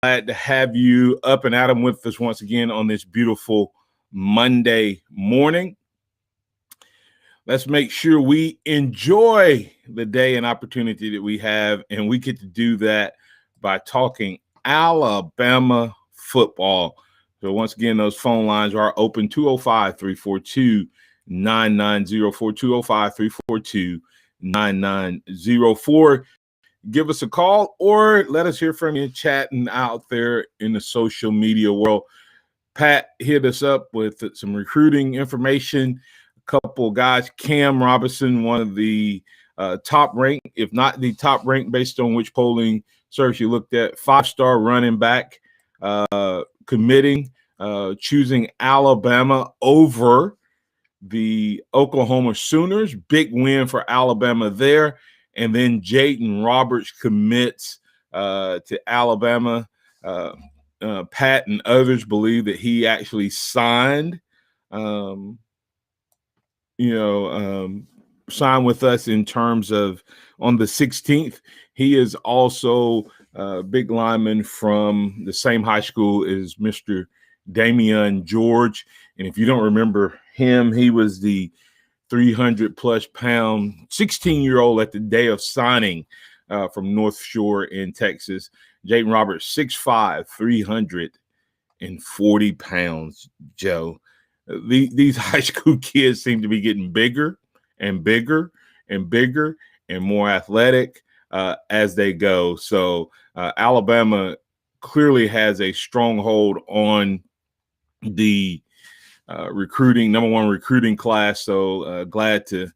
Glad to have you up and at 'em with us once again on this beautiful Monday morning. Let's make sure we enjoy the day and opportunity that we have, and we get to do that by talking Alabama football. So once again, those phone lines are open, 205-342-9904, 205-342-9904. Give us a call or let us hear from you chatting out there in the social media world. Pat hit us up with some recruiting information. A couple guys, Cam Robinson, one of the top ranked, if not the top ranked based on which polling service you looked at, 5-star running back committing, choosing Alabama over the Oklahoma Sooners. Big win for Alabama there. And then Jaden Roberts commits to Alabama. Pat and others believe that he actually signed, signed with us in terms of on the 16th. He is also a big lineman from the same high school as Mr. Damian George. And if you don't remember him, he was the 300-plus pound 16-year-old at the day of signing from North Shore in Texas. Jaden Roberts, 6'5", 340 pounds, Joe. These high school kids seem to be getting bigger and bigger and bigger and more athletic as they go. So Alabama clearly has a stronghold on the recruiting, number one recruiting class. So glad to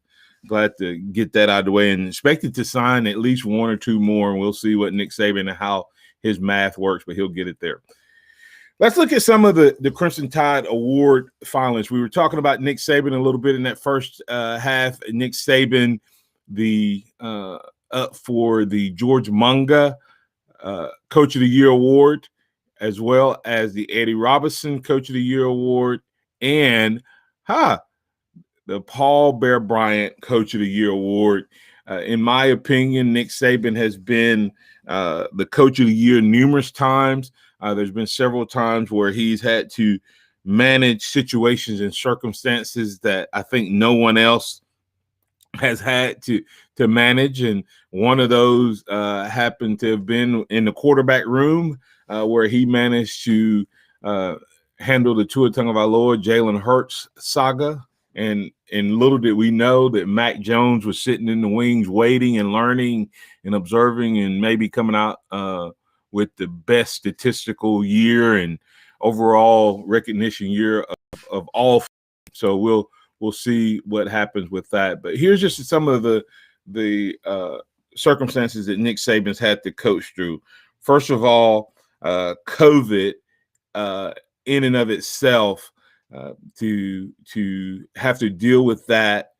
get that out of the way, and expected to sign at least one or two more. And we'll see what Nick Saban and how his math works, but he'll get it there. Let's look at some of the Crimson Tide Award finalists. We were talking about Nick Saban a little bit in that first half. Nick Saban, up for the George Munga Coach of the Year Award, as well as the Eddie Robinson Coach of the Year Award, and the Paul Bear Bryant Coach of the Year Award. In my opinion, Nick Saban has been the Coach of the Year numerous times. There's been several times where he's had to manage situations and circumstances that I think no one else has had to manage. And one of those happened to have been in the quarterback room where he managed to handle the Tua Tagovailoa, Jalen Hurts saga. And little did we know that Mac Jones was sitting in the wings waiting and learning and observing and maybe coming out with the best statistical year and overall recognition year of all. So we'll see what happens with that. But here's just some of the circumstances that Nick Saban's had to coach through. First of all, COVID in and of itself, to have to deal with that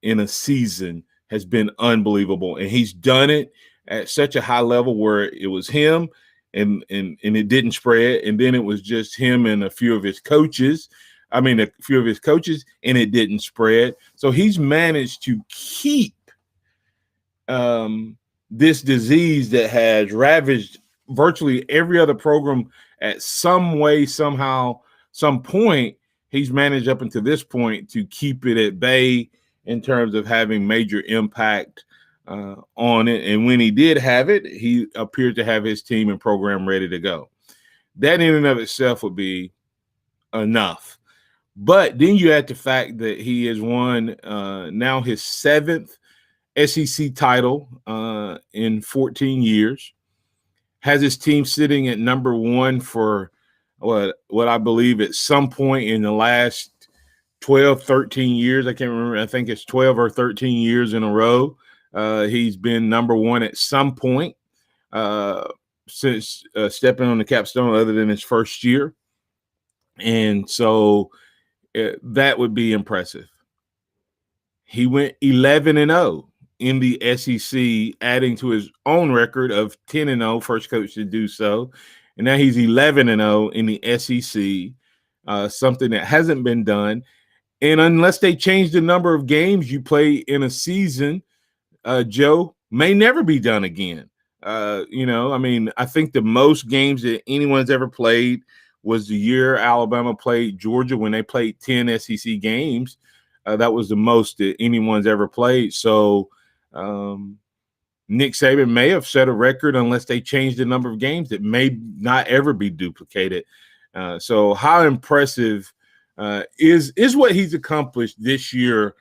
in a season has been unbelievable. And he's done it at such a high level where it was him and it didn't spread. And then it was just him and a few of his coaches. And it didn't spread. So he's managed to keep this disease that has ravaged virtually every other program at some way, somehow, some point. He's managed up until this point to keep it at bay in terms of having major impact on it. And when he did have it, he appeared to have his team and program ready to go. That in and of itself would be enough. But then you add the fact that he has won now his 7th SEC title in 14 years, has his team sitting at number one for what I believe at some point in the last 12, 13 years. I can't remember. I think it's 12 or 13 years in a row. He's been number one at some point since stepping on the capstone other than his first year. And so that would be impressive. He went 11-0 in the SEC, adding to his own record of 10-0, first coach to do so. And now he's 11-0 in the SEC, something that hasn't been done. And unless they change the number of games you play in a season, Joe, may never be done again. I mean, I think the most games that anyone's ever played was the year Alabama played Georgia when they played 10 SEC games. That was the most that anyone's ever played. So Nick Saban may have set a record unless they change the number of games that may not ever be duplicated. So how impressive is what he's accomplished this year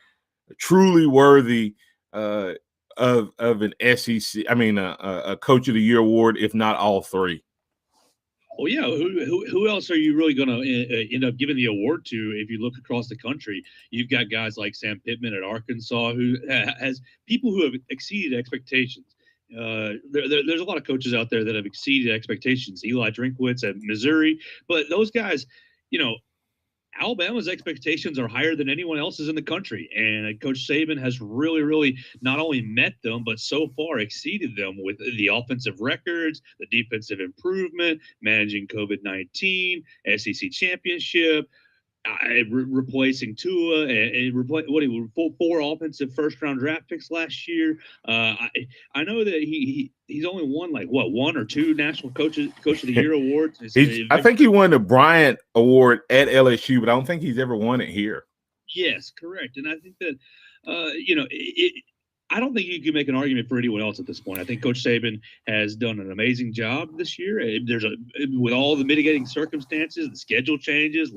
truly worthy of an SEC, I mean, a Coach of the Year award, if not all three? Well, yeah. Who else are you really going to end up giving the award to? If you look across the country, you've got guys like Sam Pittman at Arkansas, who has people who have exceeded expectations. There's a lot of coaches out there that have exceeded expectations. Eli Drinkwitz at Missouri, but those guys, you know, Alabama's expectations are higher than anyone else's in the country. And Coach Saban has really, really not only met them, but so far exceeded them with the offensive records, the defensive improvement, managing COVID-19, SEC championship, replacing Tua and four offensive first round draft picks last year. I know that he's only won like one or two national coach of the year awards. I think he won the Bryant Award at LSU, but I don't think he's ever won it here. Yes, correct. And I think that I don't think you can make an argument for anyone else at this point. I think Coach Saban has done an amazing job this year. With all the mitigating circumstances, the schedule changes,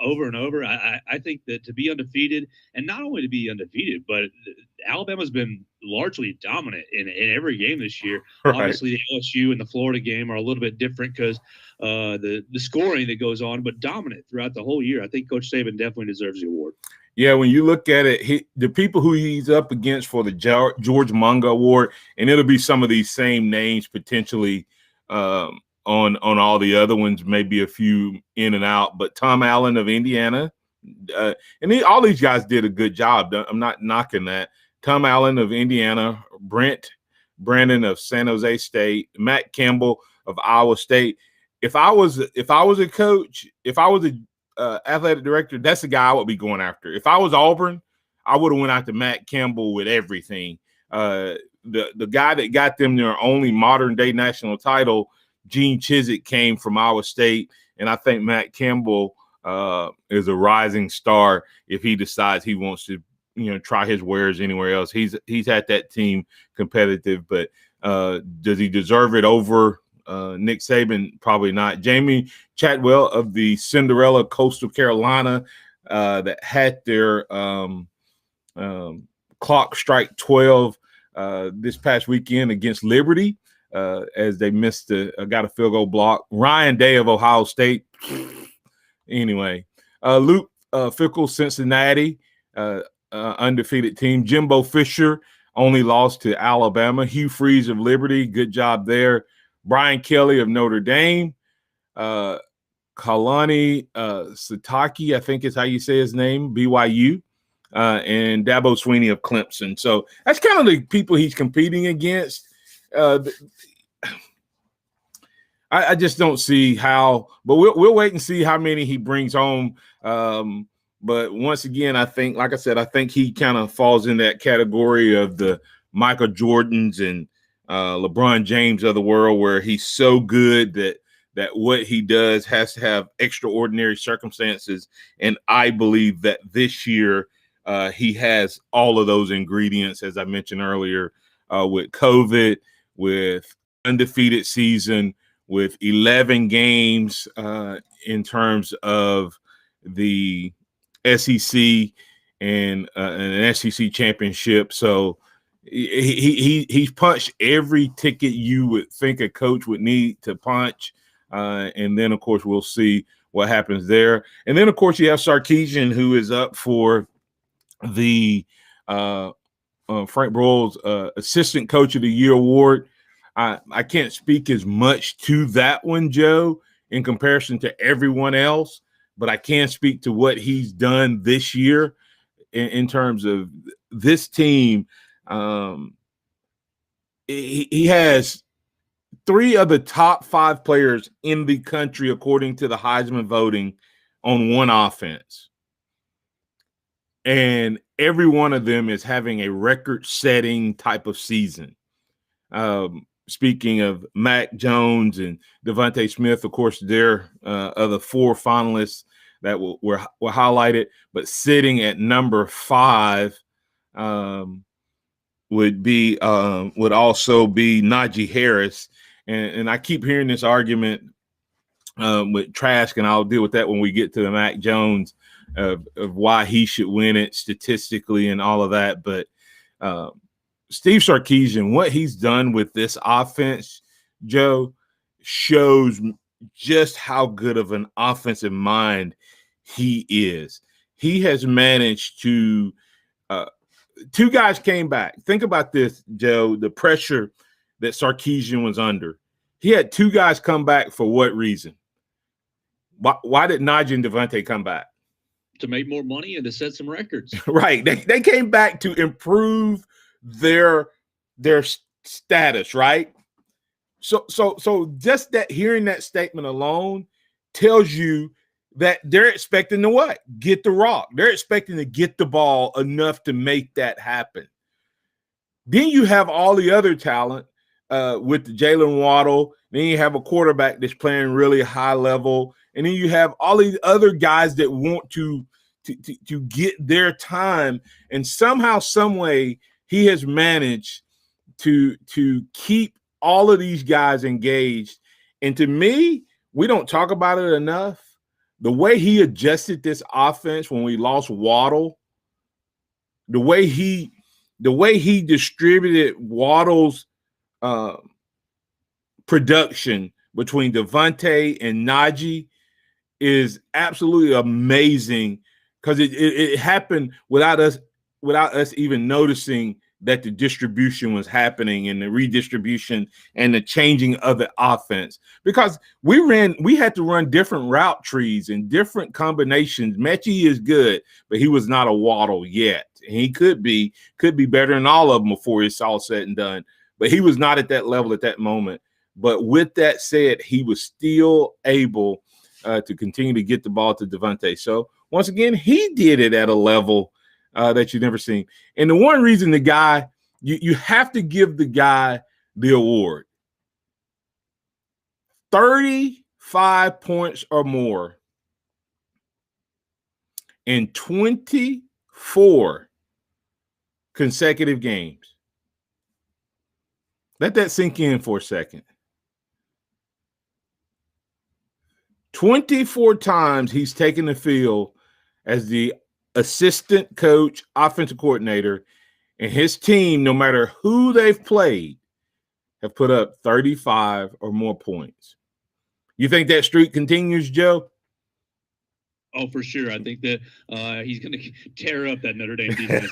over and over. I think that to be undefeated, and not only to be undefeated, but Alabama's been largely dominant in every game this year. Right. Obviously, the LSU and the Florida game are a little bit different because the scoring that goes on, but dominant throughout the whole year. I think Coach Saban definitely deserves the award. Yeah, when you look at it, the people who he's up against for the George Munga Award, and it'll be some of these same names potentially on all the other ones, maybe a few in and out, but Tom Allen of Indiana, and all these guys did a good job. I'm not knocking that. Tom Allen of Indiana, Brent Brandon of San Jose State, Matt Campbell of Iowa State. If I was a coach, if I was a athletic director, that's the guy I would be going after. If I was Auburn, I would have went after Matt Campbell with everything. The guy that got them their only modern day national title, Gene Chizik, came from Iowa State, and I think Matt Campbell is a rising star if he decides he wants to, try his wares anywhere else. He's had that team competitive, but does he deserve it over Nick Saban? Probably not. Jamie Chadwell of the Cinderella Coastal Carolina that had their clock strike 12 this past weekend against Liberty as they got a field goal block. Ryan Day of Ohio State. Anyway, Luke Fickell, Cincinnati, undefeated team. Jimbo Fisher only lost to Alabama. Hugh Freeze of Liberty, good job there. Brian Kelly of Notre Dame. Kalani Sitake, I think is how you say his name, BYU. And Dabo Swinney of Clemson. So that's kind of the people he's competing against. I just don't see how, but we'll wait and see how many he brings home. But once again, I think, like I said, I think he kind of falls in that category of the Michael Jordans and LeBron James of the world, where he's so good that what he does has to have extraordinary circumstances. And I believe that this year he has all of those ingredients, as I mentioned earlier, with COVID, with undefeated season, with 11 games in terms of the SEC and an SEC championship. So he's punched every ticket you would think a coach would need to punch. And then, of course, we'll see what happens there. And then, of course, you have Sarkisian, who is up for the Frank Broyles Assistant Coach of the Year award. I can't speak as much to that one, Joe, in comparison to everyone else, but I can speak to what he's done this year in terms of this team. He has 3 of the top 5 players in the country, according to the Heisman voting, on one offense. And every one of them is having a record-setting type of season. Speaking of Mac Jones and Devontae Smith, of course, they're the 4 finalists that were highlighted, but sitting at number 5 would also be Najee Harris. And I keep hearing this argument with Trask, and I'll deal with that when we get to the Mac Jones of why he should win it statistically and all of that. But Steve Sarkisian, what he's done with this offense, Joe, shows just how good of an offensive mind he is. He has managed to 2 guys came back. Think about this, Joe, the pressure that Sarkisian was under. He had 2 guys come back for what reason? Why did Najee and Devontae come back? To make more money and to set some records. Right. They came back to improve their status, right? So just that, hearing that statement alone tells you that they're expecting to what? Get the rock. They're expecting to get the ball enough to make that happen. Then you have all the other talent with Jalen Waddle. Then you have a quarterback that's playing really high level. And then you have all these other guys that want to get their time. And somehow, some way, he has managed to keep all of these guys engaged. And to me, we don't talk about it enough. The way he adjusted this offense when we lost Waddle, the way he distributed Waddle's production between Devontae and Najee is absolutely amazing, because it happened without us even noticing that the distribution was happening and the redistribution and the changing of the offense, because we had to run different route trees and different combinations. Mechie is good, but he was not a Waddle yet. And he could be better than all of them before it's all said and done, but he was not at that level at that moment. But with that said, he was still able to continue to get the ball to Devontae. So once again, he did it at a level that you've never seen. And the one reason the guy, you have to give the guy the award. 35 points or more in 24 consecutive games. Let that sink in for a second. 24 times he's taken the field as the assistant coach, offensive coordinator, and his team, no matter who they've played, have put up 35 or more points. You think that streak continues, Joe? Oh, for sure. I think that he's going to tear up that Notre Dame defense.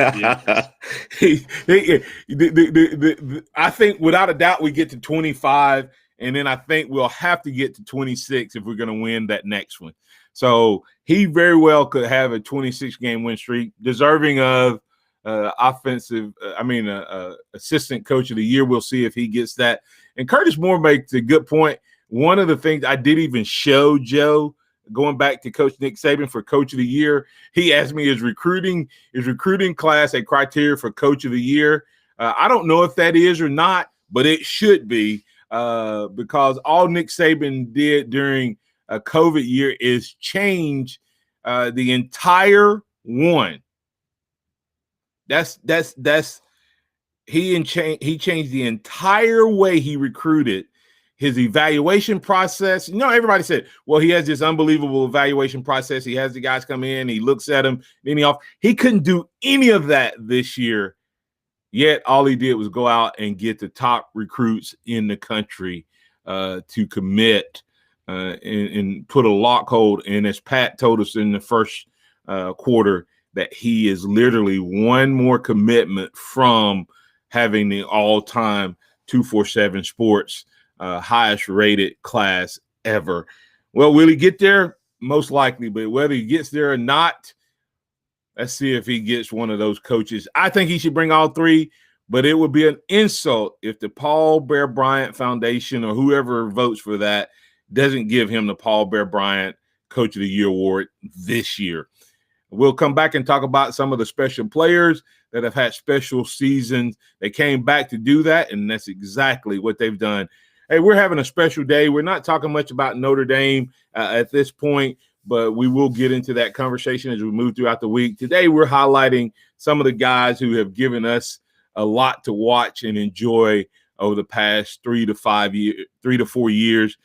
I think without a doubt we get to 25, and then I think we'll have to get to 26 if we're going to win that next one. So he very well could have a 26-game win streak, deserving of assistant coach of the year. We'll see if he gets that. And Curtis Moore makes a good point. One of the things I did even show Joe, going back to Coach Nick Saban for Coach of the Year, he asked me, is recruiting class a criteria for Coach of the Year? I don't know if that is or not, but it should be, because all Nick Saban did during a COVID year is change the entire one. He changed the entire way he recruited, his evaluation process. You know, everybody said, well, he has this unbelievable evaluation process. He has the guys come in, he looks at them, then he off. He couldn't do any of that this year. Yet all he did was go out and get the top recruits in the country to commit and put a lock hold. And as Pat told us in the first quarter, that he is literally one more commitment from having the all-time 247 Sports highest rated class ever. Well, will he get there? Most likely, but whether he gets there or not, let's see if he gets one of those coaches. I think he should bring all 3, but it would be an insult if the Paul Bear Bryant Foundation or whoever votes for that doesn't give him the Paul Bear Bryant Coach of the Year award this year. We'll come back and talk about some of the special players that have had special seasons. They came back to do that, and that's exactly what they've done. Hey, we're having a special day. We're not talking much about Notre Dame at this point, but we will get into that conversation as we move throughout the week. Today, we're highlighting some of the guys who have given us a lot to watch and enjoy over the past 3 to 4 years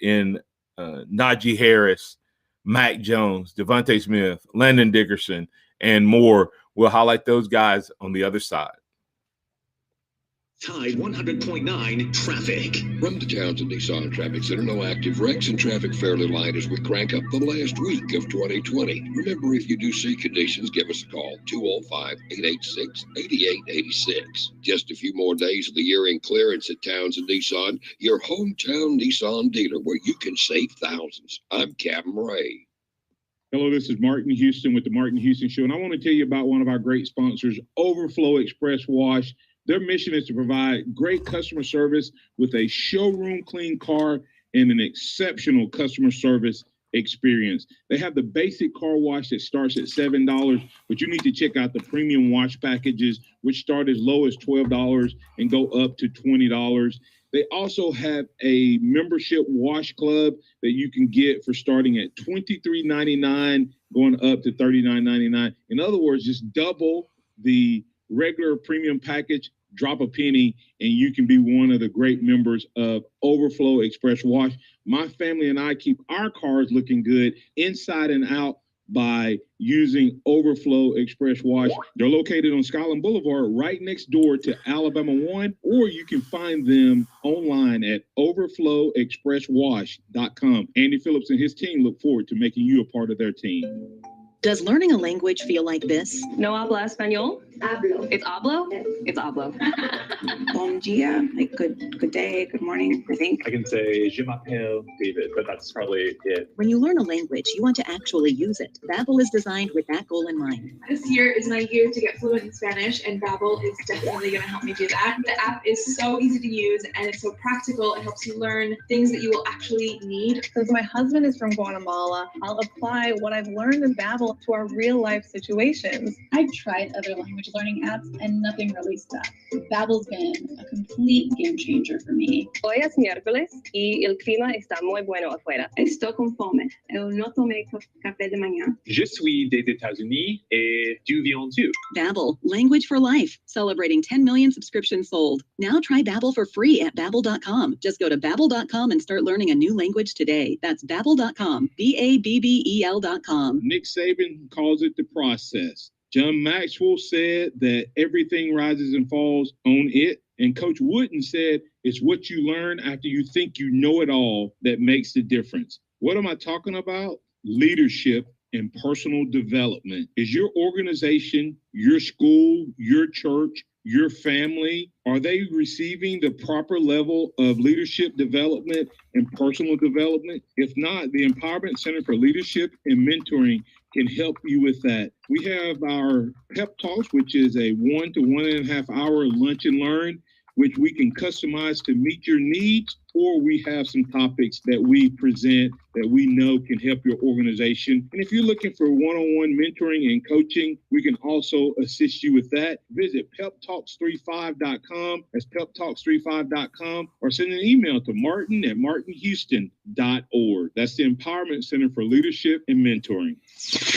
in Najee Harris, Mac Jones, Devontae Smith, Landon Dickerson, and more. We'll highlight those guys on the other side. Tide 100.9 traffic. From the Townsend Nissan Traffic Center, no active wrecks and traffic fairly light as we crank up the last week of 2020. Remember, if you do see conditions, give us a call, 205-886-8886. Just a few more days of the year-end clearance at Townsend Nissan, your hometown Nissan dealer where you can save thousands. I'm Captain Ray. Hello, this is Martin Houston with the Martin Houston Show, and I want to tell you about one of our great sponsors, Overflow Express Wash. Their mission is to provide great customer service with a showroom clean car and an exceptional customer service experience. They have the basic car wash that starts at $7, but you need to check out the premium wash packages, which start as low as $12 and go up to $20. They also have a membership wash club that you can get for starting at $23.99, going up to $39.99. In other words, just double the regular premium package, drop a penny, and you can be one of the great members of Overflow Express Wash. My family and I keep our cars looking good inside and out by using Overflow Express Wash. They're located on Skyland Boulevard, right next door to Alabama One, or you can find them online at overflowexpresswash.com. Andy Phillips and his team look forward to making you a part of their team. Does learning a language feel like this? No habla español? Hablo. It's hablo? It's hablo. Bon dia, like good day, good morning, I think. I can say je m'appelle David, but that's probably it. When you learn a language, you want to actually use it. Babbel is designed with that goal in mind. This year is my year to get fluent in Spanish, and Babbel is definitely going to help me do that. The app is so easy to use, and it's so practical. It helps you learn things that you will actually need. Because my husband is from Guatemala, I'll apply what I've learned in Babbel to our real-life situations. I've tried other language learning apps, and nothing really stuck. Babbel's been a complete game changer for me. Hoy es miércoles y el clima está muy bueno afuera. Estoy con fome. Eu no tomé café de mañana. Je suis des États-Unis et tu viens tu. Babbel, language for life, celebrating 10 million subscriptions sold. Now try Babbel for free at Babbel.com. Just go to Babbel.com and start learning a new language today. That's Babbel.com, Babbel.com. Nick Saban calls it the process. John Maxwell said that everything rises and falls on it. And Coach Wooden said it's what you learn after you think you know it all that makes the difference. What am I talking about? Leadership and personal development. Is your organization, your school, your church, your family, are they receiving the proper level of leadership development and personal development? If not, the Empowerment Center for Leadership and Mentoring can help you with that. We have our Pep Talks, which is a 1 to 1.5 hour lunch and learn, which we can customize to meet your needs, or we have some topics that we present that we know can help your organization. And if you're looking for one-on-one mentoring and coaching, we can also assist you with that. Visit peptalks35.com. That's peptalks35.com, or send an email to martin@martinhouston.org. That's the Empowerment Center for Leadership and Mentoring.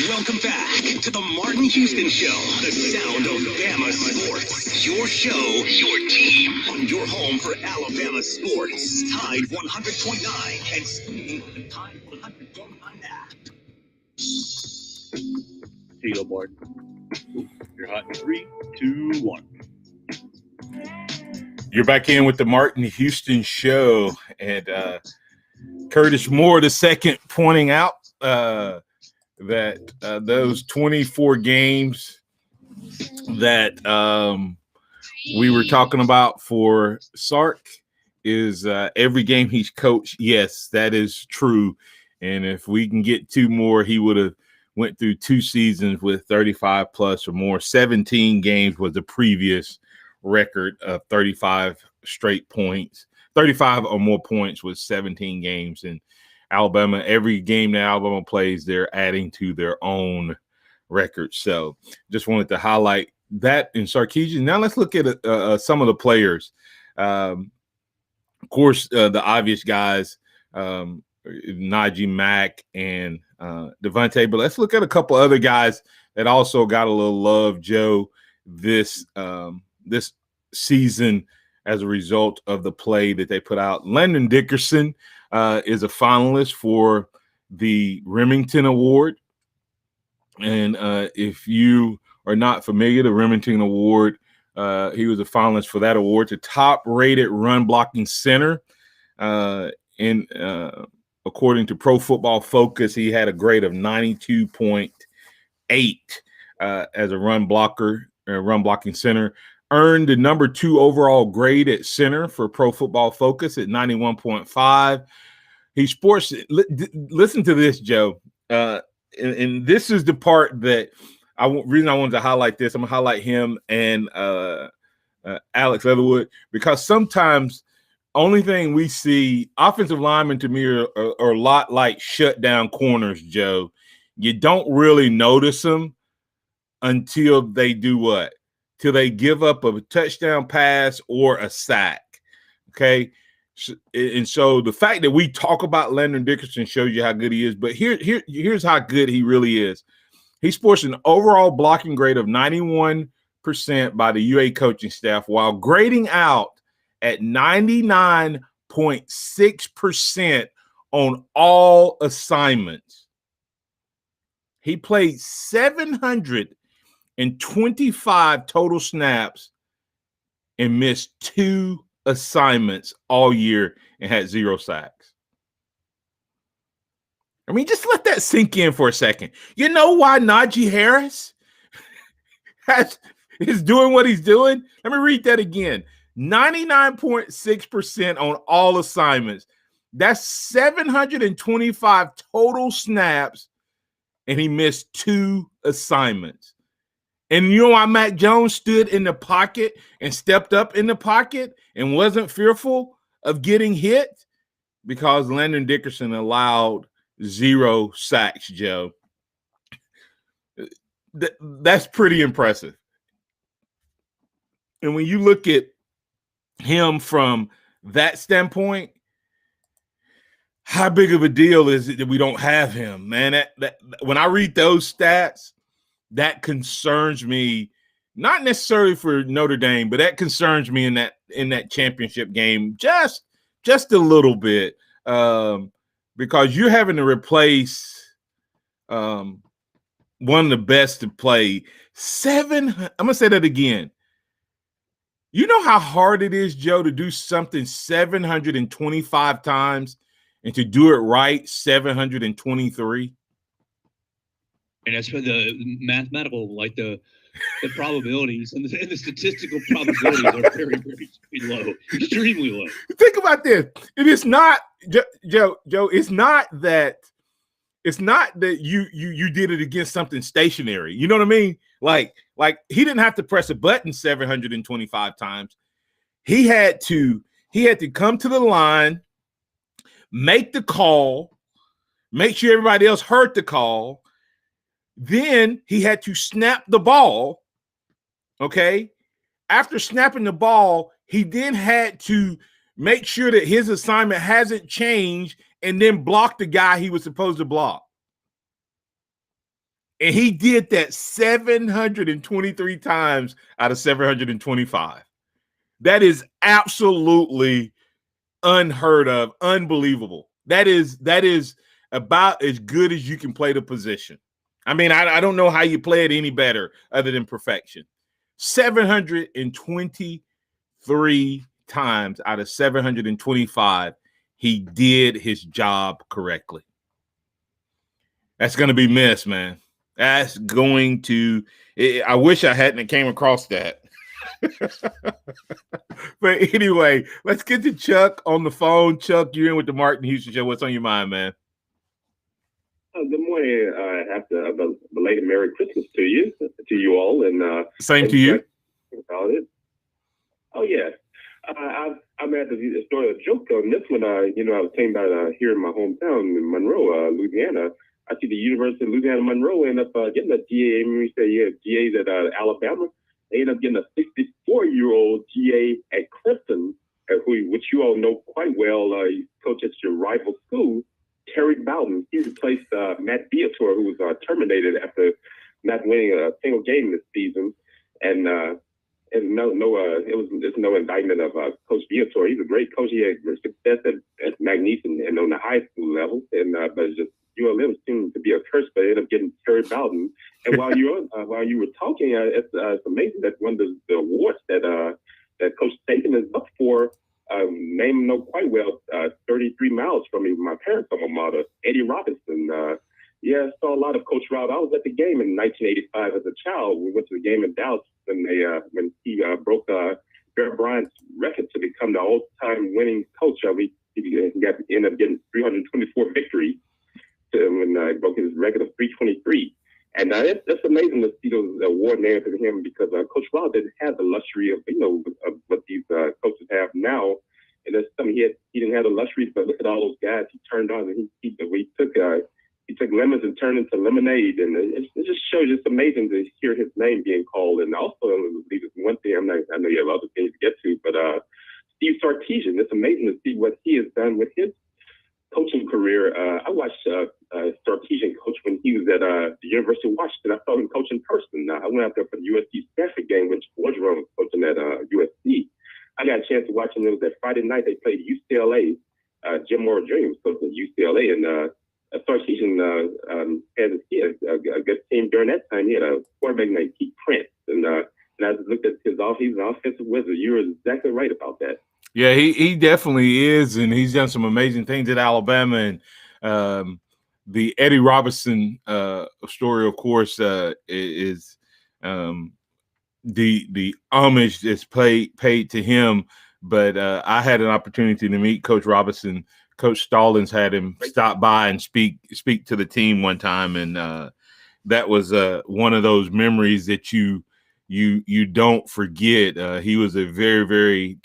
Welcome back to the Martin Houston Show, the sound of Bama sports. Your show, your team, on your home for Alabama sports. Tide 100.9 and streaming on the Tide 100.9 app. Tito Bart. You're hot in 3, 2, 1. You're back in with the Martin Houston Show, and Curtis Moore II pointing out that those 24 games that we were talking about for Sark is every game he's coached. Yes, that is true. And if we can get 2 more, he would have went through 2 seasons with 35 plus or more. 17 games was the previous record of 35 straight points. 35 or more points with 17 games. And Alabama, every game that Alabama plays, they're adding to their own record. So just wanted to highlight that in Sarkisian. Now let's look at some of the players. Of course, the obvious guys, Najee Mack and Devontae, but let's look at a couple other guys that also got a little love, Joe, this season as a result of the play that they put out. Landon Dickerson is a finalist for the Remington Award. And if you are not familiar, the Remington Award, he was a finalist for that award, the top-rated run-blocking center. According to Pro Football Focus, he had a grade of 92.8 as a run-blocking center. Earned the number 2 overall grade at center for Pro Football Focus at 91.5. He sports. Listen to this, Joe. And this is the part that reason I wanted to highlight this. I'm gonna highlight him and Alex Leatherwood, because sometimes only thing we see, offensive linemen to me are a lot like shutdown corners, Joe. You don't really notice them until they do what? Till they give up a touchdown pass or a sack. Okay. And so the fact that we talk about Landon Dickerson shows you how good he is. But here's how good he really is. He sports an overall blocking grade of 91% by the UA coaching staff, while grading out at 99.6% on all assignments. He played 725 total snaps and missed 2 assignments all year and had 0 sacks. I mean, just let that sink in for a second. You know why Najee Harris is doing what he's doing? Let me read that again. 99.6% on all assignments. That's 725 total snaps, and he missed 2 assignments. And you know why Mac Jones stood in the pocket and stepped up in the pocket and wasn't fearful of getting hit? Because Landon Dickerson allowed 0 sacks, Joe. That's pretty impressive. And when you look at him from that standpoint, how big of a deal is it that we don't have him, man? That when I read those stats, that concerns me, not necessarily for Notre Dame, but that concerns me in that championship game just a little bit, because you're having to replace one of the best to play. I'm gonna say that again. You know how hard it is, Joe, to do something 725 times and to do it right 723? And that's for the mathematical, like the probabilities and the statistical probabilities are very, very low, extremely low. Think about this. It is not, Joe, it's not that you did it against something stationary. You know what I mean? Like he didn't have to press a button 725 times. He had to come to the line, make the call, make sure everybody else heard the call. Then he had to snap the ball, okay? After snapping the ball, he then had to make sure that his assignment hasn't changed and then block the guy he was supposed to block. And he did that 723 times out of 725. That is absolutely unheard of, unbelievable. That is about as good as you can play the position. I mean, I don't know how you play it any better other than perfection. 723 times out of 725, he did his job correctly. That's going to be missed, man. That's going to – I wish I hadn't came across that. But anyway, let's get to Chuck on the phone. Chuck, you're in with the Martin Houston Show. What's on your mind, man? Good morning. After a belated Merry Christmas to you all, and same to you. About it. Oh yeah, I'm at the story of a joke on this one. I was thinking about here in my hometown in Monroe, Louisiana. I see the University of Louisiana Monroe end up getting a GA. And we say, yeah, GA's at Alabama. They end up getting a 64-year-old GA at Clemson, which you all know quite well. He coached at your rival school, Terry Bowden. He replaced Matt Viator, who was terminated after not winning a single game this season. And it's no indictment of Coach Viator. He's a great coach. He had success at McNeese and on the high school level. And but it's just ULM seemed to be a curse, but they ended up getting Terry Bowden. And while you were talking, it's amazing that one of the awards that Coach Saban is up for, name know quite well, 33 miles from me, my parents' alma mater, Eddie Robinson. Yeah, I saw a lot of Coach Rob. I was at the game in 1985 as a child. We went to the game in Dallas when he broke Bear Bryant's record to become the all-time winning coach. He ended up getting 324 victories when he broke his record of 323. And that's amazing to see those award named to him because Coach Rob didn't have the luxury of what these coaches have now. And that's something he didn't have the luxury, but look at all those guys he turned on. And he took lemons and turned into lemonade, and it just shows it's amazing to hear his name being called. And also, one thing I know you have other things to get to, but Steve Sarkisian, it's amazing to see what he has done with his coaching career. I watched Sarkisian coach when he was at the University of Washington. I saw him coach in person. I went out there for the USC Stanford game, which Orgeron was coaching at USC. I got a chance to watch him. It was that Friday night they played UCLA. Jim Moore Jr. was coaching at UCLA, and Sarkisian had a good team during that time. He had a quarterback named Keith Prince, and I looked at his he's an offensive wizard. You're exactly right about that. Yeah, he definitely is, and he's done some amazing things at Alabama. And the Eddie Robinson story, of course, is the homage that's paid to him. But I had an opportunity to meet Coach Robinson. Coach Stallings had him stop by and speak to the team one time, and that was one of those memories that you don't forget. He was a very, very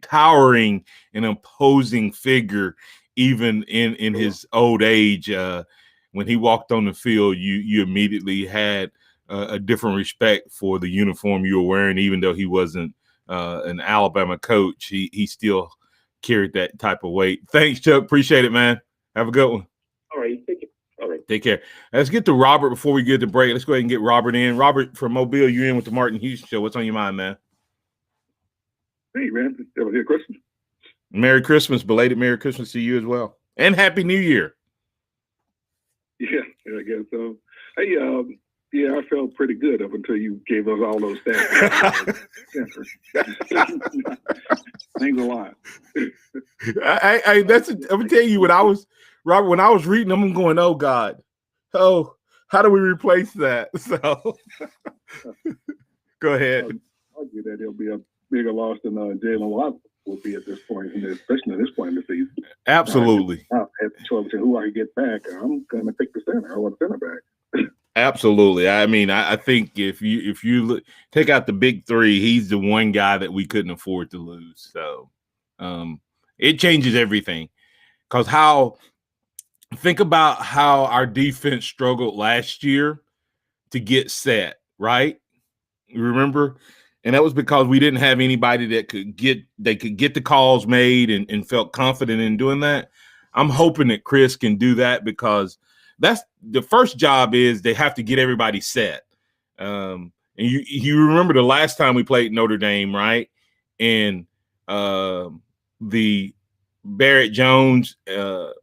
towering and imposing figure, even in his old age. When he walked on the field, you immediately had a different respect for the uniform you were wearing, even though he wasn't an Alabama coach. He still carried that type of weight. Thanks, Chuck. Appreciate it, man. Have a good one. All right. Take it. All right. Take care. Let's get to Robert before we get to break. Let's go ahead and get Robert in. Robert from Mobile, you're in with the Martin Houston Show. What's on your mind, man? Hey, man. Have a good Christmas. Merry Christmas. Belated Merry Christmas to you as well. And Happy New Year. Yeah, I guess so. Hey, yeah, I felt pretty good up until you gave us all those stats. Thanks a lot. I'm gonna tell you, when I was reading them, I'm going, oh God, how do we replace that? So go ahead. I'll argue that it'll be a bigger loss than Jalen Watt will be at this point, especially at this point in the season. Absolutely. I have the choice of who I get back. I'm going to pick the center. I want center back. Absolutely. I mean, I think if you take out the big three, he's the one guy that we couldn't afford to lose. So it changes everything. Because think about how our defense struggled last year to get set, right? You remember? And that was because we didn't have anybody that could get the calls made and felt confident in doing that. I'm hoping that Chris can do that, because that's the first job is they have to get everybody set. And you remember the last time we played Notre Dame, right? And the Barrett Jones, AJ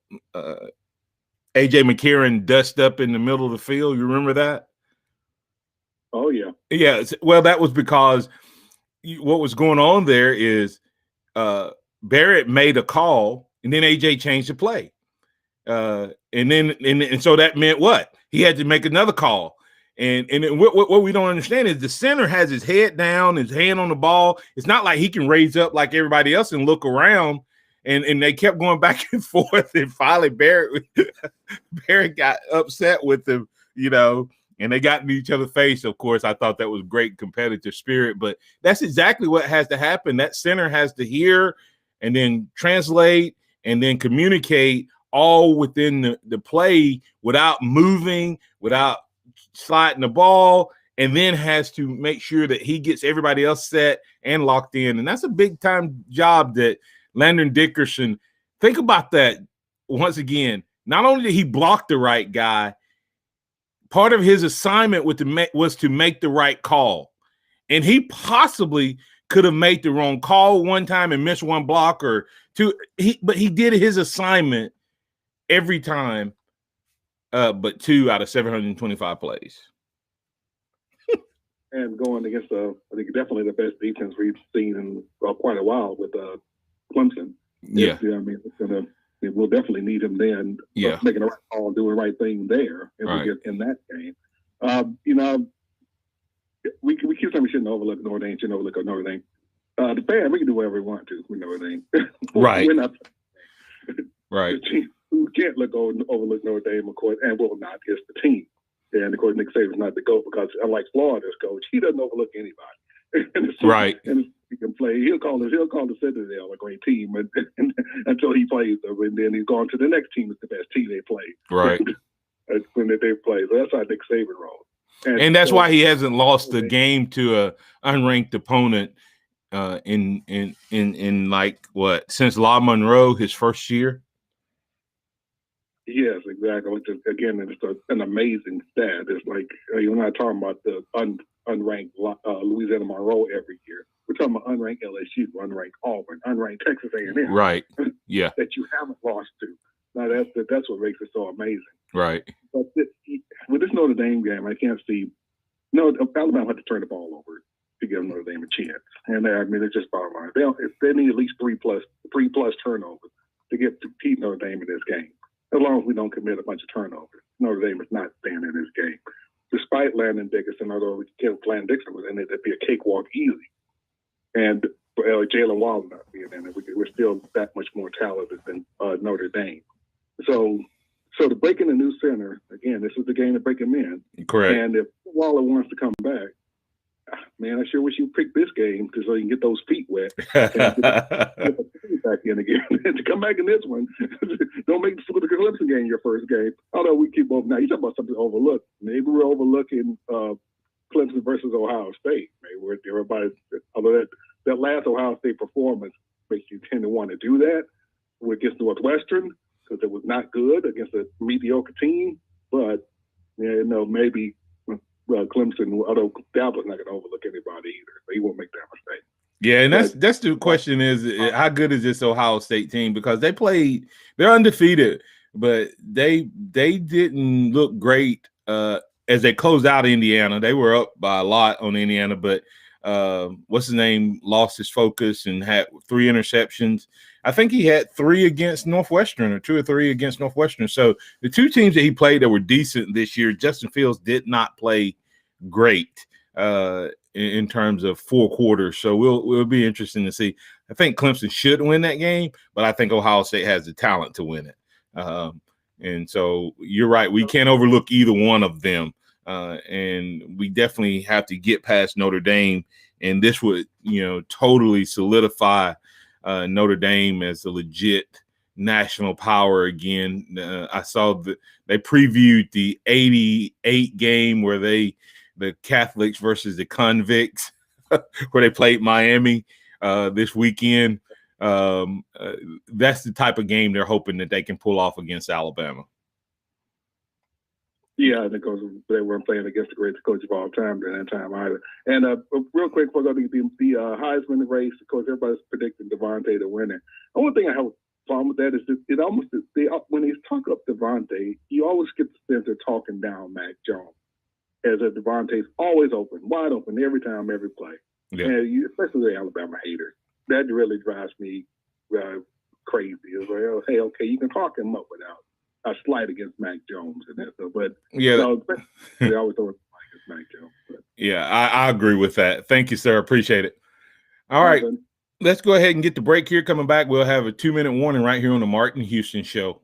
McCarron dust up in the middle of the field. You remember that? Oh, yeah. Yeah. Well, that was because what was going on there is Barrett made a call and then AJ changed the play. And so that meant what? He had to make another call. And what we don't understand is the center has his head down, his hand on the ball. It's not like he can raise up like everybody else and look around. And they kept going back and forth. And finally Barrett got upset with him, and they got in each other's face. Of course, I thought that was great competitive spirit, but that's exactly what has to happen. That center has to hear and then translate and then communicate all within the play without moving, without sliding the ball, and then has to make sure that he gets everybody else set and locked in. And that's a big time job that Landon Dickerson, think about that once again. Not only did he block the right guy, part of his assignment was to make the right call. And he possibly could have made the wrong call one time and missed one block or two. But he did his assignment every time, but 2 out of 725 plays. And going against, I think definitely the best defense we've seen in quite a while with Clemson. Yeah. I mean, we'll definitely need him then. Yeah. Making the right call, doing the right thing there if we get in that game. You know, we keep saying we shouldn't overlook Notre Dame, shouldn't overlook Notre Dame. The fan, we can do whatever we want to with Notre Dame. Right. We're not right. We can't overlook Notre Dame, of course, and will not. It's the team. And of course, Nick Saban's not the GOAT because, unlike Florida's coach, he doesn't overlook anybody. Right. And he can play. He'll call the Citadel a great team until he plays them, and then he's gone to the next team. It's the best team they play. Right. When they play. So that's how Nick Saban rolls. And that's why he hasn't lost the game to a unranked opponent in like what, since La Monroe, his first year. Yes, exactly. Which is, again, it's an amazing stat. It's like you're not talking about the unranked Louisiana Monroe every year. We're talking about unranked LSU, unranked Auburn, unranked Texas A&M. Right. Yeah. That you haven't lost to. Now that's what makes it so amazing. Right. But with this Notre Dame game, I can't see. No, Alabama had to turn the ball over to give Notre Dame a chance. And I mean, it's just bottom line. They need at least three plus turnovers to keep Notre Dame in this game. As long as we don't commit a bunch of turnovers, Notre Dame is not staying in this game. Despite Landon Dickerson, although we can't Landon Dickerson was in it, it'd be a cakewalk easy. And Jalen Waddle not being in it, we're still that much more talented than Notre Dame. So to break in a new center, again, this is the game to break him in. Correct. And if Waller wants to come back, man, I sure wish you picked this game so you can get those feet wet and get back in again. And to come back in this one, don't make the Clemson game your first game. Although we keep over now, you talk about something overlooked. Maybe we're overlooking Clemson versus Ohio State. Maybe everybody, although that last Ohio State performance makes you tend to want to do that against Northwestern because it was not good against a mediocre team. But maybe. Clemson, although Dabo's not going to overlook anybody either, so he won't make that mistake. Yeah, and that's the question is how good is this Ohio State team? Because they're undefeated, but they didn't look great as they closed out Indiana. They were up by a lot on Indiana, but what's his name lost his focus and had 3 interceptions. I think he had 3 against Northwestern or 2 or 3 against Northwestern. So the 2 teams that he played that were decent this year, Justin Fields did not play great in terms of 4 quarters. So we'll be interesting to see. I think Clemson should win that game, but I think Ohio State has the talent to win it. And so you're right. We can't overlook either one of them. And we definitely have to get past Notre Dame. And this would, totally solidify Notre Dame as a legit national power again. I saw they previewed the 88 game where the Catholics versus the Convicts, where they played Miami this weekend. That's the type of game they're hoping that they can pull off against Alabama. Yeah, because they weren't playing against the greatest coach of all time during that time either. And real quick, for the Heisman race, of course, everybody's predicting Devontae to win it. The only thing I have a problem with that is when they talk up Devontae, you always get the sense they're talking down Mac Jones, as if Devontae's always open, wide open, every time, every play. Yeah. And especially the Alabama haters. That really drives me crazy. It's like, oh, hey, okay, you can talk him up without a slight against Mac Jones and that stuff, but yeah, they always throw a slight against Mac Jones. But. Yeah, I agree with that. Thank you, sir. Appreciate it. All right, let's go ahead and get the break here. Coming back, we'll have a 2-minute warning right here on the Martin Houston Show.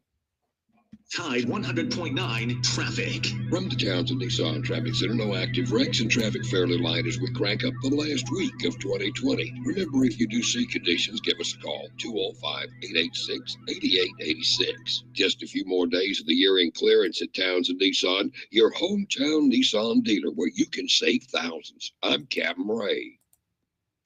Tide 100.9 traffic. From the Townsend Nissan Traffic Center, no active wrecks and traffic fairly light as we crank up the last week of 2020. Remember, if you do see conditions, give us a call, 205-886-8886. Just a few more days of the year in clearance at Townsend Nissan, your hometown Nissan dealer where you can save thousands. I'm Captain Ray.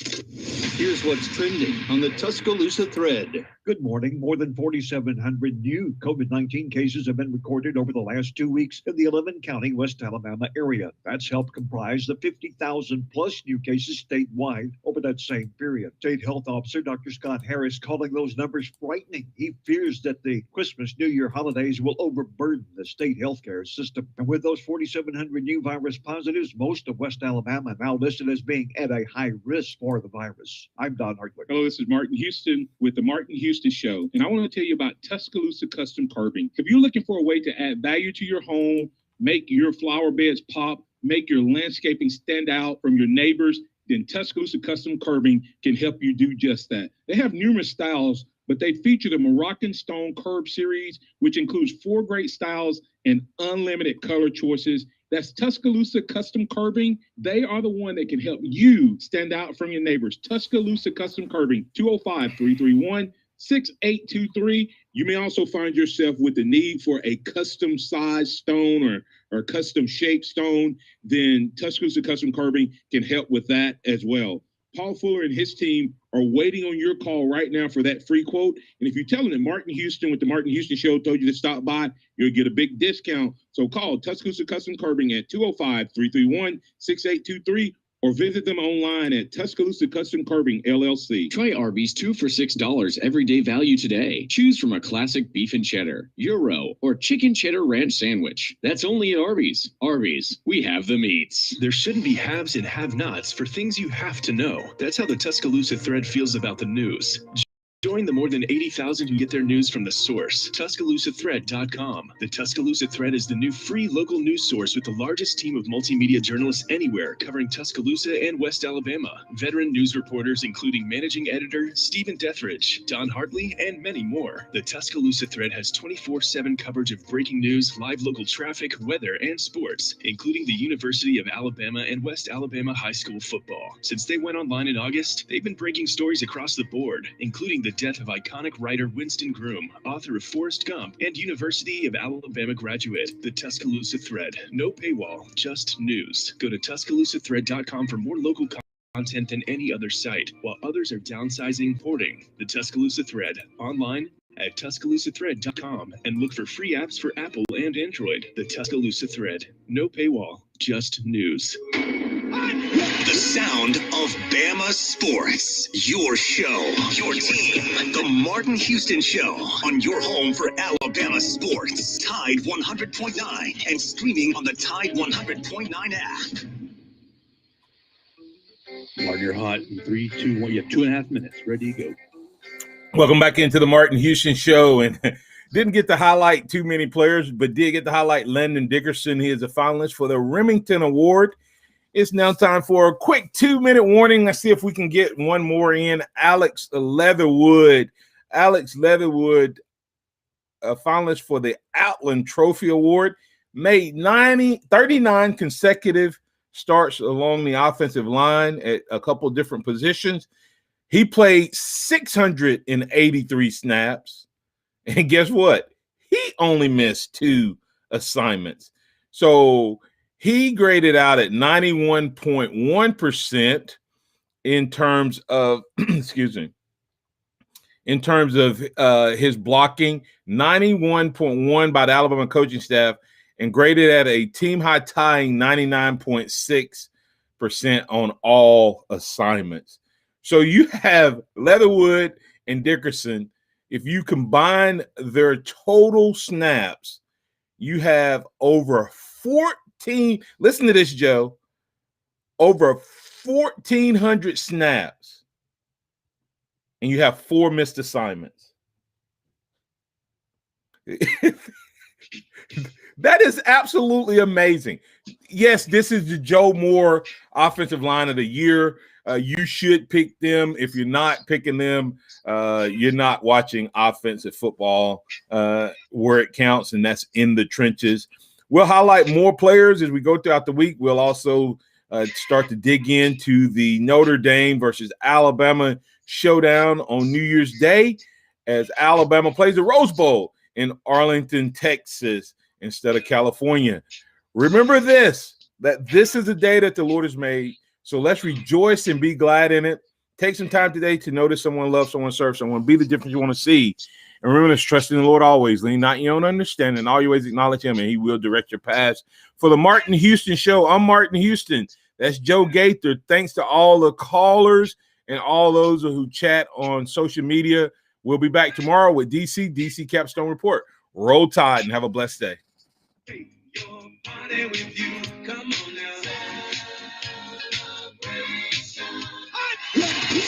Here's what's trending on the Tuscaloosa thread. Good morning. More than 4,700 new COVID-19 cases have been recorded over the last 2 weeks in the 11-county West Alabama area. That's helped comprise the 50,000 plus new cases statewide over that same period. State Health Officer Dr. Scott Harris calling those numbers frightening. He fears that the Christmas, New Year holidays will overburden the state healthcare system. And with those 4,700 new virus positives, most of West Alabama now listed as being at a high risk for the virus. I'm Don Hartwick. Hello, this is Martin Houston with the Martin Houston Show, and I want to tell you about Tuscaloosa Custom Curbing. If you're looking for a way to add value to your home, make your flower beds pop, make your landscaping stand out from your neighbors, then Tuscaloosa Custom Curbing can help you do just that. They have numerous styles, but they feature the Moroccan Stone Curb series, which includes 4 great styles and unlimited color choices. That's Tuscaloosa Custom Curbing. They are the one that can help you stand out from your neighbors. Tuscaloosa Custom Curbing, 205-331-6823. You may also find yourself with the need for a custom size stone or custom shaped stone. Then Tuscaloosa Custom Curbing can help with that as well. Paul Fuller and his team are waiting on your call right now for that free quote. And if you tell them that Martin Houston with the Martin Houston Show told you to stop by, you'll get a big discount. So call Tuscaloosa Custom Curbing at 205-331-6823 or visit them online at Tuscaloosa Custom Curbing, LLC. Try Arby's 2 for $6 everyday value today. Choose from a classic beef and cheddar, Euro, or chicken cheddar ranch sandwich. That's only at Arby's. Arby's, we have the meats. There shouldn't be haves and have-nots for things you have to know. That's how the Tuscaloosa thread feels about the news. Join the more than 80,000 who get their news from the source, TuscaloosaThread.com. The Tuscaloosa Thread is the new free local news source with the largest team of multimedia journalists anywhere covering Tuscaloosa and West Alabama. Veteran news reporters including managing editor Stephen Dethridge, Don Hartley, and many more. The Tuscaloosa Thread has 24/7 coverage of breaking news, live local traffic, weather, and sports, including the University of Alabama and West Alabama High School football. Since they went online in August, they've been breaking stories across the board, including the death of iconic writer Winston Groom, author of Forrest Gump, and University of Alabama graduate. The Tuscaloosa Thread. No paywall, just news. Go to TuscaloosaThread.com for more local content than any other site, while others are downsizing, porting. The Tuscaloosa Thread. Online at TuscaloosaThread.com and look for free apps for Apple and Android. The Tuscaloosa Thread. No paywall, just news. The sound of Bama Sports. Your show, your team. The Martin Houston Show on your home for Alabama sports. Tide 100.9 and streaming on the Tide 100.9 app. Martin, you're hot. In 3, 2, 1. You have 2.5 minutes. Ready to go. Welcome back into the Martin Houston Show. And didn't get to highlight too many players, but did get to highlight Landon Dickerson. He is a finalist for the Remington Award. It's now time for a quick 2-minute warning. Let's see if we can get one more in. Alex Leatherwood. Alex Leatherwood, a finalist for the Outland Trophy Award, made 39 consecutive starts along the offensive line at a couple of different positions. He played 683 snaps. And guess what? He only missed 2 assignments. So he graded out at 91.1% in terms of, in terms of his blocking, 91.1 by the Alabama coaching staff, and graded at a team-high tying 99.6% on all assignments. So you have Leatherwood and Dickerson. If you combine their total snaps, you have over 14, listen to this, Joe, over 1,400 snaps, and you have 4 missed assignments. That is absolutely amazing. Yes, this is the Joe Moore offensive line of the year. You should pick them. If you're not picking them, you're not watching offensive football where it counts, and that's in the trenches. We'll highlight more players as we go throughout the week. We'll also start to dig into the Notre Dame versus Alabama showdown on New Year's Day as Alabama plays the Rose Bowl in Arlington, Texas, instead of California. Remember this, that this is the day that the Lord has made. So let's rejoice and be glad in it. Take some time today to notice someone, love someone, serve someone, be the difference you want to see. And remember to trust in the Lord always. Lean not in your own understanding. In all your ways acknowledge him, and he will direct your paths. For the Martin Houston Show, I'm Martin Houston. That's Joe Gaither. Thanks to all the callers and all those who chat on social media. We'll be back tomorrow with DC Capstone Report. Roll Tide and have a blessed day.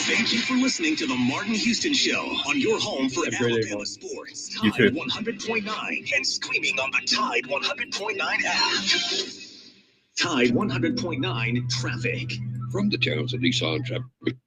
Thank you for listening to the Martin Houston Show on your home for Alabama sports. Tide 100.9 and streaming on the Tide 100.9 app. Tide 100.9 traffic. From the Townsend Nissan traffic.